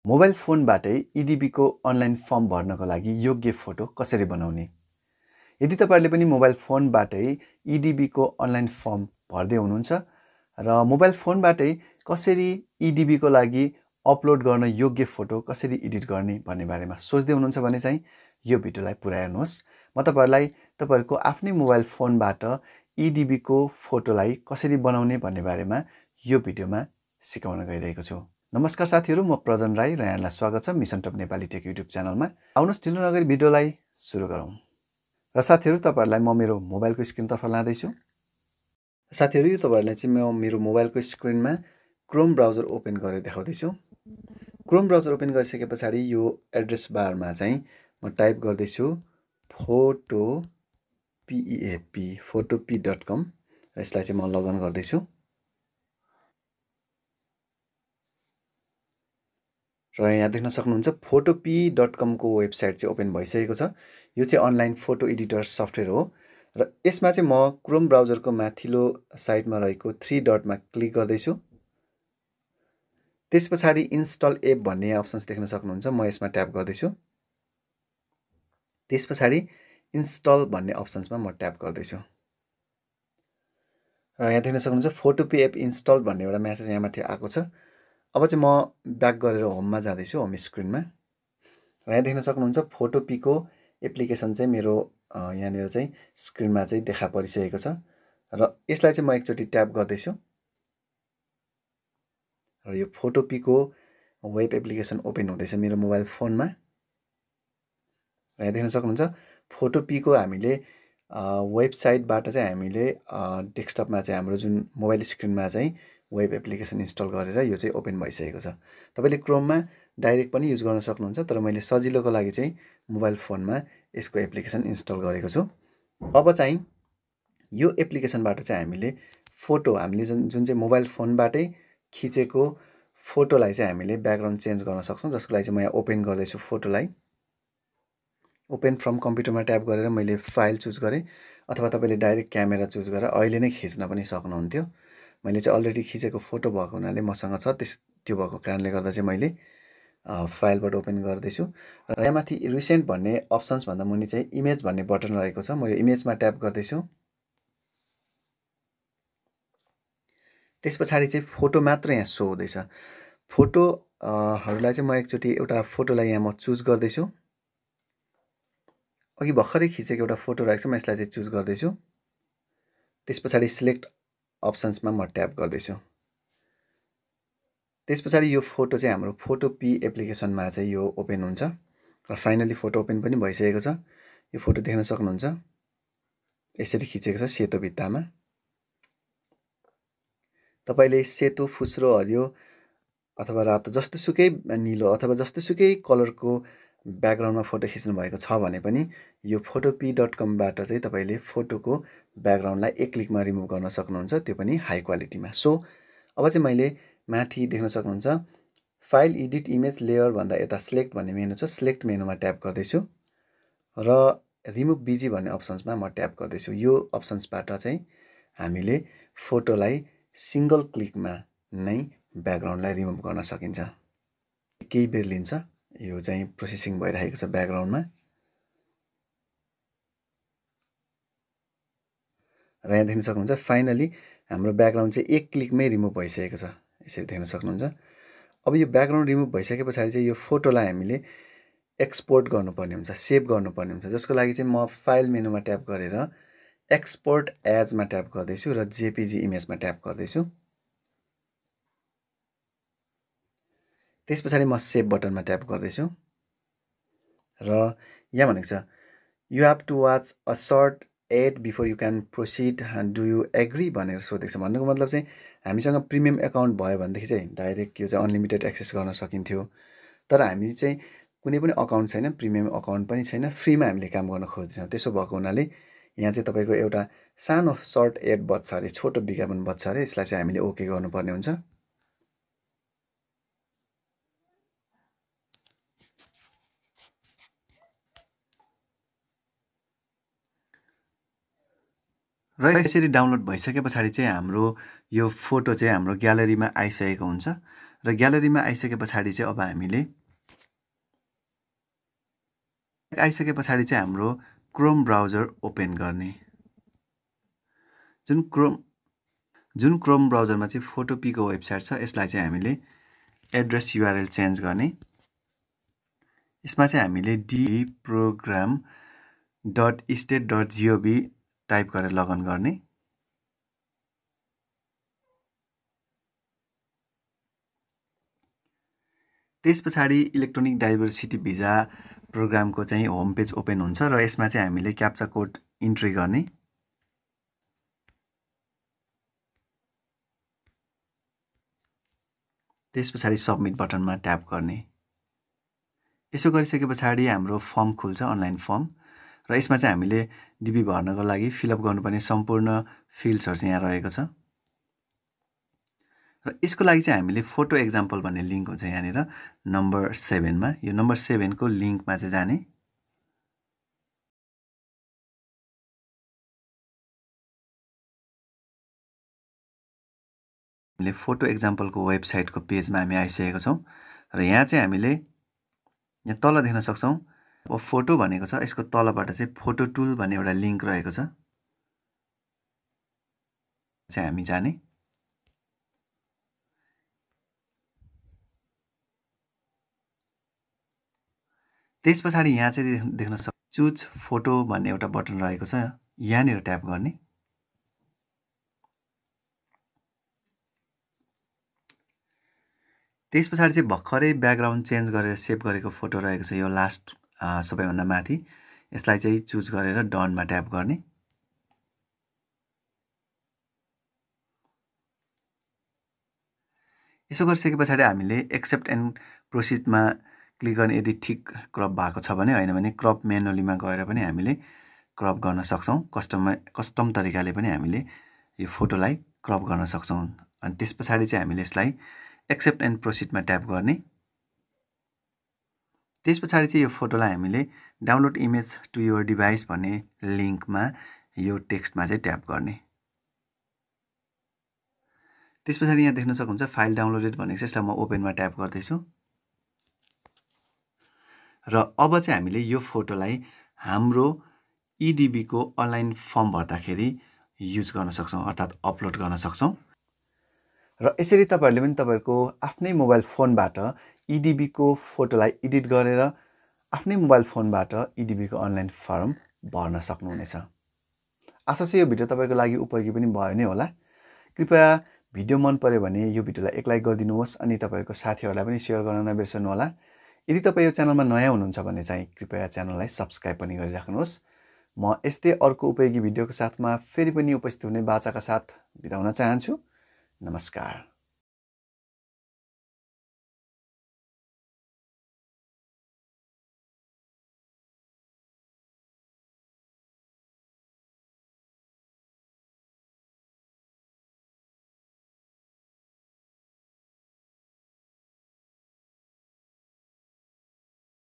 Mobile फोनबाटै EDV को online form भर्नको लागि योग्य फोटो कसरी बनाउने? यदि तपाईहरुले पनि मोबाइल फोनबाटै EDV को अनलाइन फर्म भर्दै हुनुहुन्छ र मोबाइल फोनबाटै कसरी EDV को लागि अपलोड गर्न योग्य फोटो कसरी एडिट गर्ने भन्ने बारेमा सोच्दै हुनुहुन्छ भने चाहिँ यो भिडियोलाई पुरा हेर्नुहोस्। म तपाईहरुलाई तपाईहरुको आफ्नै मोबाइल फोनबाट EDV को फोटोलाई कसरी बनाउने भन्ने बारेमा यो भिडियोमा सिकाउन गइरहेको छु। नमस्कार साथीहरु, म प्रजन राई र यहाँलाई स्वागत छ mission top Nepali tech YouTube च्यानलमा। आउनुहोस् ढिलो नगरी भिडियोलाई सुरु गरौँ। र साथीहरु, तपाईहरुलाई म मेरो मोबाइलको स्क्रिनतर्फ लाँदै छु। साथीहरु, यो तपाईहरुलाई चाहिँ म मेरो मोबाइलको स्क्रिनमा क्रोम ब्राउजर ओपन गरेर देखाउँदै छु। क्रोम ब्राउजर ओपन गरिसकेपछि यो एड्रेस बारमा चाहिँ म टाइप गर्दै छु photopep.com र यसलाई चाहिँ म लगइन गर्दै छु। र यहाँ देख्न सक्नुहुन्छ photopep.com को वेबसाइट चाहिँ ओपन भइसकेको छ। यो चाहिँ अनलाइन फोटो एडिटर सफ्टवेयर हो र यसमा चाहिँ म क्रोम ब्राउजरको माथिल्लो साइडमा रहेको 3 डटमा क्लिक गर्दै छु। त्यसपछि इन्स्टल एप भन्ने अप्सन्स देख्न सक्नुहुन्छ, म यसमा ट्याप गर्दै छु। त्यसपछि इन्स्टल भन्ने अप्सन्समा म ट्याप गर्दै छु। र यहाँ देख्न सक्नुहुन्छ फोटोपी एप इन्स्टल भन्ने एउटा मेसेज यहाँ माथि आएको छ। अब चाहिँ म ब्याक गरेर होममा जाँदै छु, होम स्क्रिनमा। र यहाँ देख्न सक्नुहुन्छ फोटोपीको एप्लिकेसन चाहिँ मेरो यहाँनिर चाहिँ स्क्रिनमा चाहिँ देखा परिसकेको छ र यसलाई चाहिँ म एकचोटि ट्याप गर्दै छु र यो फोटोपीको वेब एप्लिकेसन ओपन हुँदैछ मेरो मोबाइल फोनमा। र यहाँ देख्न सक्नुहुन्छ फोटोपीको हामीले वेबसाइटबाट चाहिँ हामीले डेस्कटपमा चाहिँ हाम्रो जुन मोबाइल स्क्रिनमा चाहिँ वेब एप्लिकेसन इन्स्टल गरेर यो चाहिँ ओपन भइसकेको छ। तपाईले क्रोममा डाइरेक्ट पनि युज गर्न सक्नुहुन्छ, तर मैले सजिलोको लागि चाहिँ मोबाइल फोनमा यसको एप्लिकेसन इन्स्टल गरेको छु। अब चाहिँ यो एप्लिकेसनबाट चाहिँ हामीले जुन चाहिँ मोबाइल फोनबाटै खिचेको फोटोलाई चाहिँ हामीले ब्याकग्राउन्ड चेन्ज गर्न सक्छौं, जसको लागि चाहिँ म यहाँ ओपन गर्दै छु फोटोलाई। ओपन फ्रम कम्प्युटरमा ट्याप गरेर मैले फाइल चुज गरेँ, अथवा तपाईले डाइरेक्ट क्यामेरा चुज गरेर अहिले नै खिच्न पनि सक्नुहुन्थ्यो। मैले चाहिँ अलरेडी खिचेको फोटो भएको हुनाले मसँग छ, त्यो भएको कारणले गर्दा चाहिँ मैले फाइलबाट ओपन गर्दै छु। र यहाँ माथि रिसेन्ट भन्ने अप्सन्स भन्दा मुनि चाहिँ इमेज भन्ने बटन रहेको छ, म यो इमेजमा ट्याप गर्दै छु। त्यसपछि चाहिँ फोटो मात्र यहाँ सो हुँदैछ। फोटोहरूलाई चाहिँ म एकचोटि एउटा फोटोलाई यहाँ म चुज गर्दै छु। अघि भर्खरै खिचेको एउटा फोटो रहेको छ, म यसलाई चाहिँ चुज गर्दै छु। त्यसपछि सिलेक्ट अप्सन्समा म ट्याप गर्दै छु। त्यसपछि यो फोटो चाहिँ हाम्रो फोटोपी एप्लिकेसनमा चाहिँ यो ओपन हुन्छ र फाइनली फोटो ओपन पनि भइसकेको छ। यो फोटो देख्न सक्नुहुन्छ, यसरी खिचेको छ सेतो भित्तामा। तपाईले सेतो, फुस्रो, हरियो अथवा रातो जस्तोसुकै नीलो अथवा जस्तोसुकै कलरको ब्याकग्राउन्डमा फोटो खिच्नु भएको छ भने पनि यो photopee.com बाट चाहिँ तपाईले फोटोको ब्याकग्राउन्डलाई एक क्लिकमा रिमुभ गर्न सक्नुहुन्छ, त्यो पनि हाई क्वालिटीमा। सो अब चाहिँ मैले माथि देख्न सक्नुहुन्छ फाइल एडिट इमेज लेयर भन्दा यता सिलेक्ट भन्ने मेनु छ, सिलेक्ट मेनुमा ट्याप गर्दै छु र रिमुभ बिजी भन्ने अप्सन्समा म ट्याप गर्दै छु। यो अप्सन्सबाट चाहिँ हामीले फोटोलाई सिंगल क्लिकमा नै ब्याकग्राउन्डलाई रिमुभ गर्न सकिन्छ। केही बेर लिन्छ, यो चाहिँ प्रोसेसिङ भइरहेको छ ब्याकग्राउन्डमा। र यहाँ देख्न सक्नुहुन्छ फाइनली हाम्रो ब्याकग्राउन्ड चाहिँ एक क्लिकमै रिमुभ भइसकेको छ, यसरी देख्न सक्नुहुन्छ। अब यो ब्याकग्राउन्ड रिमुभ भइसकेपछि चाहिँ यो फोटोलाई हामीले एक्सपोर्ट गर्नुपर्ने हुन्छ, सेभ गर्नुपर्ने हुन्छ, जसको लागि चाहिँ म फाइल मेनुमा ट्याप गरेर एक्सपोर्ट एजमा ट्याप गर्दैछु र जेपीजी इमेजमा ट्याप गर्दैछु। त्यसपछि म सेभ बटनमा ट्याप गर्दैछु र यहाँ भनेको छ you have to watch a short ad before you can proceed, do you agree भनेर सोधेको छ। भन्नुको मतलब चाहिँ हामीसँग प्रिमियम एकाउन्ट भयो भनेदेखि चाहिँ डाइरेक्ट यो चाहिँ अनलिमिटेड एक्सेस गर्न सकिन्थ्यो, तर हामी चाहिँ कुनै पनि अकाउन्ट छैन, प्रिमियम अकाउन्ट पनि छैन, फ्रीमा हामीले काम गर्न खोज्छौँ। त्यसो भएको हुनाले यहाँ चाहिँ तपाईको एउटा सानो सर्ट एड बज्छ अरे, छोटो विज्ञापन बज्छ अरे, यसलाई चाहिँ हामीले ओके गर्नुपर्ने हुन्छ। र यसरी डाउनलोड भइसकेपछि चाहिँ हाम्रो यो फोटो चाहिँ हाम्रो ग्यालरीमा आइसकेको हुन्छ र ग्यालरीमा आइसकेपछि चाहिँ अब हामीले आइसके पछाडि चाहिँ हाम्रो क्रोम ब्राउजर ओपन गर्ने। जुन क्रोम ब्राउजरमा चाहिँ फोटोपीको वेबसाइट छ यसलाई चाहिँ हामीले एड्रेस युआरएल चेन्ज गर्ने। यसमा चाहिँ हामीले dprogram.state.gov टाइप गरेर लगइन गर्ने। त्यस पछाडि इलेक्ट्रोनिक डाइभर्सिटी भिजा प्रोग्रामको चाहिँ होम पेज ओपन हुन्छ र यसमा चाहिँ हामीले क्याप्चा कोड इन्ट्री गर्ने। त्यस पछाडि सबमिट बटनमा ट्याप गर्ने। यसो गरिसके पछाडि हाम्रो फर्म खुल्छ, अनलाइन फर्म, र यसमा चाहिँ हामीले डिबी भर्नको लागि फिलअप गर्नुपर्ने सम्पूर्ण फिल्ड्सहरु चाहिँ यहाँ रहेको छ। र यसको लागि चाहिँ हामीले फोटो एक्जाम्पल भन्ने लिंक हुन्छ यहाँनिर नम्बर 7 मा। यो नम्बर 7 को लिंकमा चाहिँ जाने। हामीले फोटो एक्जाम्पलको वेबसाइटको पेजमा हामी आइसकेका छौं र यहाँ चाहिँ हामीले यहाँ तल देख्न सक्छौं अब फोटो भनेको छ, यसको तलबाट चाहिँ फोटो टुल भन्ने एउटा लिंक रहेको छ। चाहिँ हामी जाने। त्यस पछाडि यहाँ चाहिँ देख्न सक्छौं चुज फोटो भन्ने एउटा बटन रहेको छ, यहाँनिर ट्याप गर्ने। त्यस पछाडि चाहिँ भर्खरै ब्याकग्राउन्ड चेन्ज गरेर सेभ गरेको फोटो रहेको छ, यो लास्ट सबैभन्दा माथि, यसलाई चाहिँ चुज गरेर डनमा ट्याप गर्ने। यसो गरिसके पछाडि हामीले एक्सेप्ट एन्ड प्रोसिडमा क्लिक गर्ने। यदि ठिक क्रप भएको छ भने, हैन भने क्रप म्यानुअलीमा गएर पनि हामीले क्रप गर्न सक्छौं। कस्टम तरिकाले पनि हामीले यो फोटोलाई क्रप गर्न सक्छौं। अनि त्यस पछाडि चाहिँ हामीले यसलाई एक्सेप्ट एन्ड प्रोसिडमा ट्याप गर्ने। त्यस पछाडि चाहिँ यो फोटोलाई हामीले download image to your device भन्ने लिंकमा यो टेक्स्टमा चाहिँ ट्याप गर्ने। त्यस पछाडि यहाँ देख्न सक्नुहुन्छ फाइल डाउनलोडेड भनेको छ, यसलाई म ओपनमा ट्याप गर्दैछु। र अब चाहिँ हामीले यो फोटोलाई हाम्रो EDV को अनलाइन फर्म भर्दाखेरि युज गर्न सक्छौं, अर्थात अपलोड गर्न सक्छौं। र यसरी तपाईहरुले पनि तपाईहरुको आफ्नै मोबाइल फोनबाट EDV को फोटोलाई एडिट गरेर आफ्नै मोबाइल फोनबाट EDV को अनलाइन फर्म भर्न सक्नुहुनेछ। आशा छ यो भिडियो तपाईको लागि उपयोगी पनि भयो नै होला। कृपया भिडियो मन पर्यो भने यो भिडियोलाई एक लाइक गरिदिनुहोस् अनि तपाईहरुको साथीहरुलाई पनि शेयर गर्न नबिर्सनु होला। यदि तपाई यो च्यानलमा नयाँ हुनुहुन्छ भने चाहिँ कृपया च्यानललाई सब्स्क्राइब पनि गरिराख्नुहोस्। म यस्तै अर्को उपयोगी भिडियोको साथमा फेरि पनि उपस्थित हुने बाचाका साथ बिदा हुन चाहन्छु। नमस्कार।